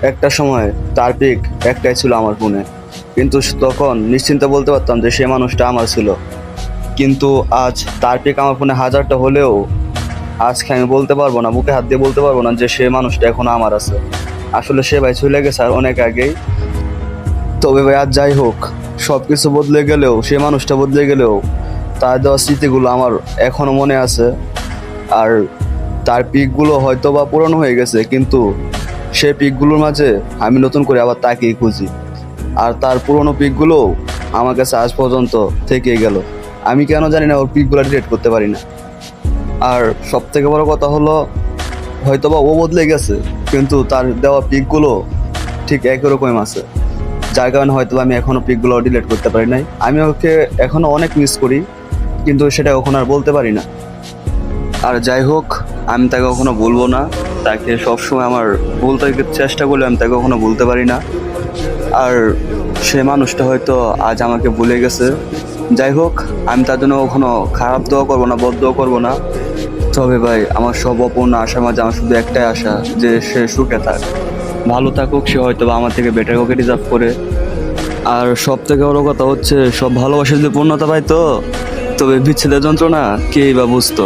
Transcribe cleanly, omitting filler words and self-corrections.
একটা সময় তার পিক একটাই ছিল আমার ফোনে, কিন্তু তখন নিশ্চিন্তে বলতে পারতাম যে সে মানুষটা আমার ছিল। কিন্তু আজ তার পিক আমার ফোনে হাজারটা হলেও আজকে আমি বলতে পারবো না, বুকে হাত দিয়ে বলতে পারবো না যে সে মানুষটা এখনো আমার আছে। আসলে সে ভাই চলে গেছে আর অনেক আগেই। তবে ভাই আজ যাই হোক, সব কিছু বদলে গেলেও, সে মানুষটা বদলে গেলেও তার দেওয়া স্মৃতিগুলো আমার এখনো মনে আছে। আর তার পিকগুলো হয়তো বা পুরনো হয়ে গেছে, কিন্তু সে পিকগুলোর মাঝে আমি নতুন করে আবার তাকেই খুঁজি। আর তার পুরনো পিকগুলো আমার কাছে আজ পর্যন্ত থেকেই গেল। আমি কেন জানি না ওর পিকগুলো ডিলিট করতে পারি না। আর সব থেকে বড় কথা হলো, হয়তোবা ও বদলে গেছে, কিন্তু তার দেওয়া পিকগুলো ঠিক একই রকম আছে, যার কারণে হয়তো আমি এখনো পিকগুলো ডিলিট করতে পারি নাই। আমি ওকে এখনো অনেক মিস করি, কিন্তু সেটা কখনো আর বলতে পারি না। আর যাই হোক, আমি তাকে কখনো বলবো না। তাকে সবসময় আমার বলতে চেষ্টা করলে আমি তাকে কখনো বলতে পারি না। আর সে মানুষটা হয়তো আজ আমাকে ভুলে গেছে। যাই হোক, আমি তার জন্য কখনো খারাপ দোয়া করবো না, বদ দোয়া করবো না। তবে ভাই, আমার সব অপূর্ণ আশার মাঝে আমার শুধু একটাই আশা, যে সে সুখে থাক, ভালো থাকুক। সে হয়তো বা আমার থেকে বেটার কাউকে ডিজার্ভ করে। আর সব থেকে বড় কথা হচ্ছে, সব ভালোবাসা যদি পূর্ণতা পাইতো, তবে বিচ্ছেদের যন্ত্রণা কেই বা বুঝতো।